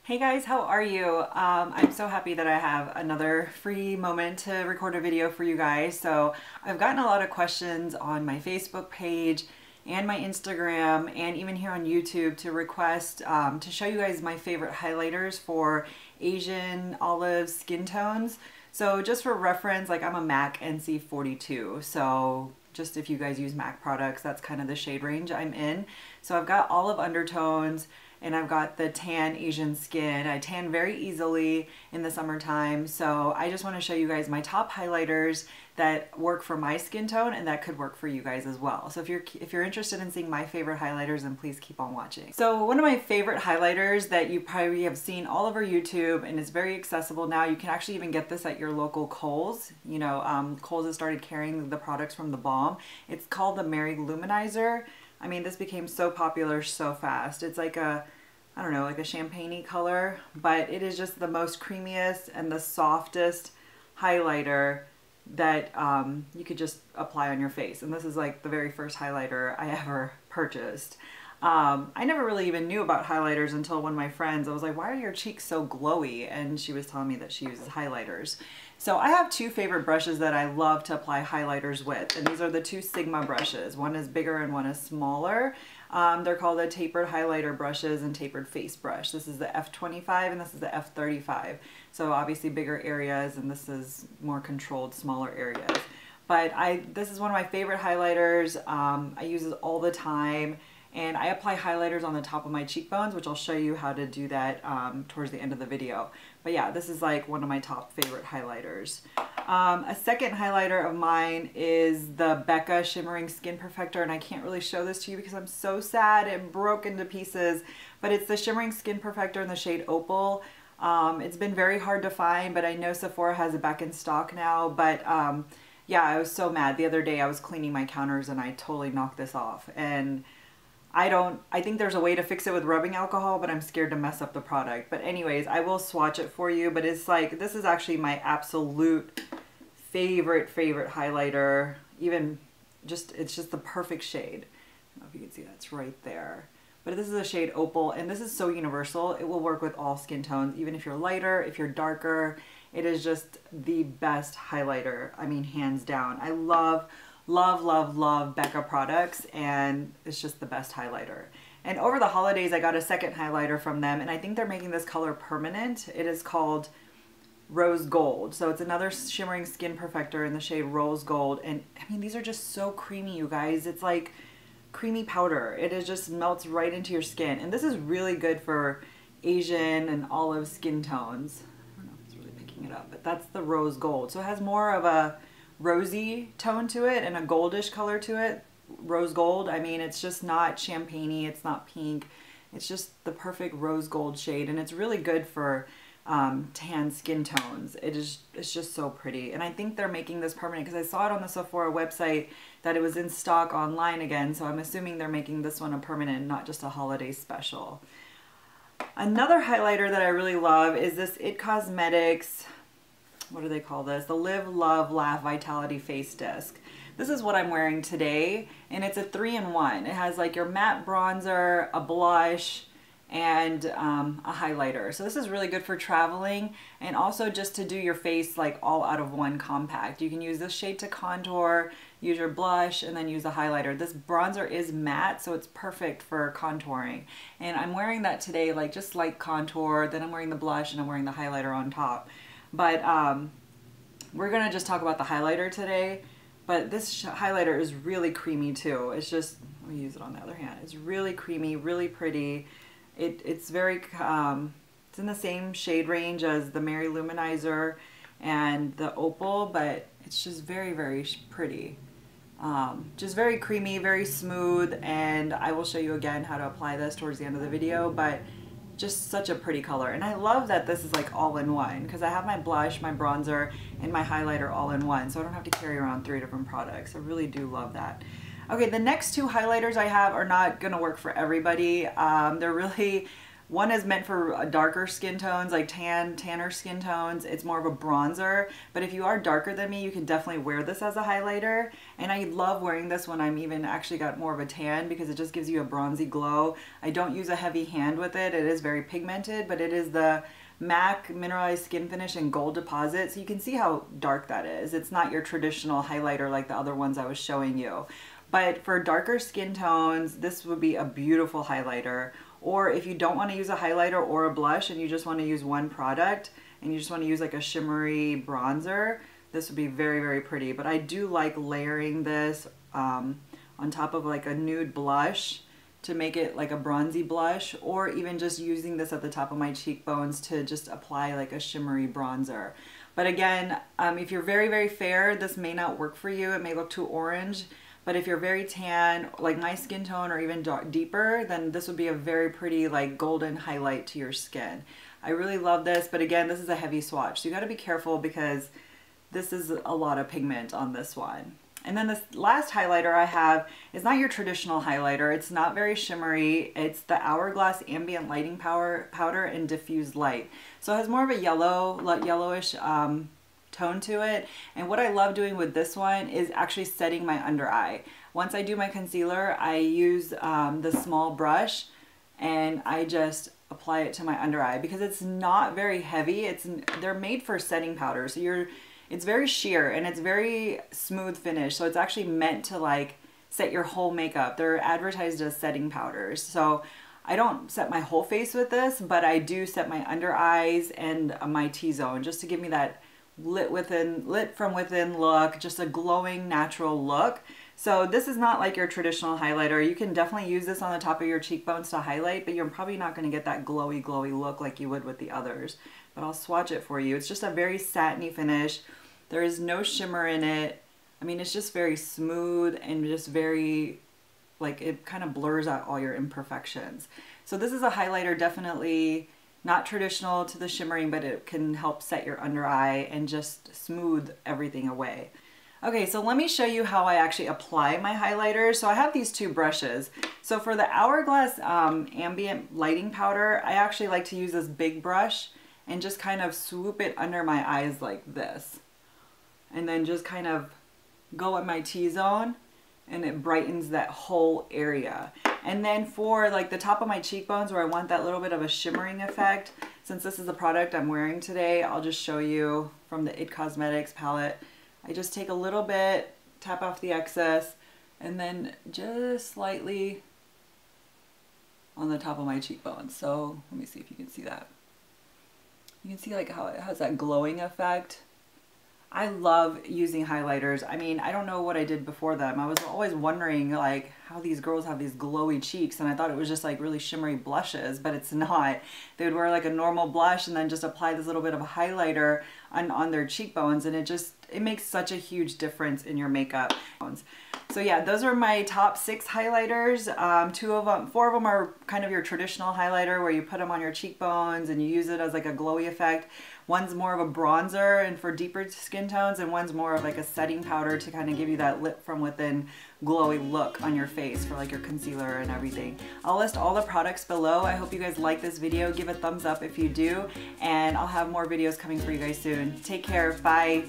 Hey guys, how are you? I'm so happy that I have another free moment to record a video for you guys. So I've gotten a lot of questions on my Facebook page and my Instagram and even here on YouTube to request to show you guys my favorite highlighters for Asian olive skin tones. So just for reference, like I'm a MAC NC42. So just if you guys use MAC products, that's kind of the shade range I'm in. So I've got olive undertones, and I've got the tan Asian skin. I tan very easily in the summertime, so I just want to show you guys my top highlighters that work for my skin tone and that could work for you guys as well. So if you're interested in seeing my favorite highlighters, then please keep on watching. So one of my favorite highlighters that you probably have seen all over YouTube, and it's very accessible now. You can actually even get this at your local Kohl's. You know, Kohl's has started carrying the products from theBalm. It's called the Mary-Lou Manizer. I mean, this became so popular so fast. It's like a, I don't know, like a champagne-y color, but it is just the most creamiest and the softest highlighter that you could just apply on your face. And this is like the very first highlighter I ever purchased. I never really even knew about highlighters until one of my friends, I was like, why are your cheeks so glowy? And she was telling me that she uses highlighters. So I have two favorite brushes that I love to apply highlighters with, and these are the two Sigma brushes. One is bigger and one is smaller. They're called the tapered highlighter brushes and tapered face brush. This is the F25 and this is the F35. So obviously bigger areas, and this is more controlled, smaller areas. But this is one of my favorite highlighters. I use it all the time. And I apply highlighters on the top of my cheekbones, which I'll show you how to do that towards the end of the video. But yeah, this is like one of my top favorite highlighters. A second highlighter of mine is the BECCA Shimmering Skin Perfector, and I can't really show this to you because I'm so sad it broke into pieces. But it's the Shimmering Skin Perfector in the shade Opal. It's been very hard to find, but I know Sephora has it back in stock now. But yeah, I was so mad. The other day I was cleaning my counters and I totally knocked this off. And I think there's a way to fix it with rubbing alcohol, but I'm scared to mess up the product. But anyways, I will swatch it for you, but it's like, this is actually my absolute favorite highlighter. Even just, it's just the perfect shade. I don't know if you can see that, it's right there. But this is the shade Opal, and this is so universal. It will work with all skin tones, even if you're lighter, if you're darker. It is just the best highlighter. I mean, hands down. I love BECCA products, and it's just the best highlighter. And over the holidays I got a second highlighter from them, and I think they're making this color permanent. It is called Rose Gold. So it's another shimmering skin perfector in the shade Rose Gold, and I mean, these are just so creamy, you guys. It's like creamy powder. It is just melts right into your skin, and this is really good for Asian and olive skin tones. I don't know if it's really picking it up, but that's the Rose Gold. So it has more of a rosy tone to it and a goldish color to it. Rose gold, I mean, it's just not champagne-y, it's not pink, it's just the perfect rose gold shade, and it's really good for tan skin tones. It's just so pretty, and I think they're making this permanent because I saw it on the Sephora website that it was in stock online again, so I'm assuming they're making this one a permanent, not just a holiday special. Another highlighter that I really love is this IT Cosmetics, what do they call this? The Live, Love, Laugh Vitality Face Disc. This is what I'm wearing today, and it's a 3-in-1. It has like your matte bronzer, a blush, and a highlighter. So this is really good for traveling, and also just to do your face like all out of one compact. You can use this shade to contour, use your blush, and then use a highlighter. This bronzer is matte, so it's perfect for contouring. And I'm wearing that today, like just light contour, then I'm wearing the blush, and I'm wearing the highlighter on top. But we're gonna just talk about the highlighter today. But this highlighter is really creamy too. It's just, let me use it on the other hand. It's really creamy, really pretty. It's very, it's in the same shade range as the Mary-Lou Manizer and the Opal, but it's just very pretty. Just very creamy, very smooth, and I will show you again how to apply this towards the end of the video, but just such a pretty color. And I love that this is like all in one, because I have my blush, my bronzer, and my highlighter all in one, so I don't have to carry around 3 different products. I really do love that. Okay, the next two highlighters I have are not gonna work for everybody. They're really One is meant for darker skin tones, like tanner skin tones. It's more of a bronzer, but if you are darker than me, you can definitely wear this as a highlighter. And I love wearing this when I'm even actually got more of a tan because it just gives you a bronzy glow. I don't use a heavy hand with it. It is very pigmented, but it is the MAC Mineralize Skinfinish in Gold Deposit. So you can see how dark that is. It's not your traditional highlighter like the other ones I was showing you. But for darker skin tones, this would be a beautiful highlighter. Or if you don't want to use a highlighter or a blush and you just want to use one product and you just want to use like a shimmery bronzer, this would be very, very pretty. But I do like layering this on top of like a nude blush to make it like a bronzy blush, or even just using this at the top of my cheekbones to just apply like a shimmery bronzer. But again, if you're very, very fair, this may not work for you. It may look too orange. But if you're very tan, like my skin tone, or even deeper, then this would be a very pretty like golden highlight to your skin. I really love this, but again, this is a heavy swatch. So you gotta be careful because this is a lot of pigment on this one. And then this last highlighter I have is not your traditional highlighter. It's not very shimmery. It's the Hourglass Ambient Lighting Powder in Diffused Light. So it has more of a yellowish tone to it. And what I love doing with this one is actually setting my under eye. Once I do my concealer, I use the small brush and I just apply it to my under eye because it's not very heavy. They're made for setting powder. So it's very sheer and it's very smooth finish. So it's actually meant to like set your whole makeup. They're advertised as setting powders. So I don't set my whole face with this, but I do set my under eyes and my T-zone just to give me that lit from within look, just a glowing natural look. So this is not like your traditional highlighter. You can definitely use this on the top of your cheekbones to highlight, but you're probably not going to get that glowy look like you would with the others. But I'll swatch it for you. It's just a very satiny finish. There is no shimmer in it. I mean, it's just very smooth and just very, like, it kind of blurs out all your imperfections. So this is a highlighter, definitely not traditional to the shimmering, but it can help set your under eye and just smooth everything away. Okay, so let me show you how I actually apply my highlighters. So I have these two brushes. So for the Hourglass Ambient Lighting Powder, I actually like to use this big brush and just kind of swoop it under my eyes like this. And then just kind of go at my T-zone and it brightens that whole area. And then for like the top of my cheekbones where I want that little bit of a shimmering effect, since this is the product I'm wearing today, I'll just show you from the IT Cosmetics palette. I just take a little bit, tap off the excess, and then just slightly on the top of my cheekbones. So let me see if you can see that. You can see like how it has that glowing effect. I love using highlighters. I mean, I don't know what I did before them. I was always wondering like how these girls have these glowy cheeks, and I thought it was just like really shimmery blushes, but it's not. They would wear like a normal blush and then just apply this little bit of a highlighter on their cheekbones, and it makes such a huge difference in your makeup. So yeah, those are my top 6 highlighters. 4 of them are kind of your traditional highlighter where you put them on your cheekbones and you use it as like a glowy effect. One's more of a bronzer and for deeper skin tones, and one's more of like a setting powder to kind of give you that lit from within glowy look on your face for like your concealer and everything. I'll list all the products below. I hope you guys like this video. Give a thumbs up if you do, and I'll have more videos coming for you guys soon. Take care. Bye.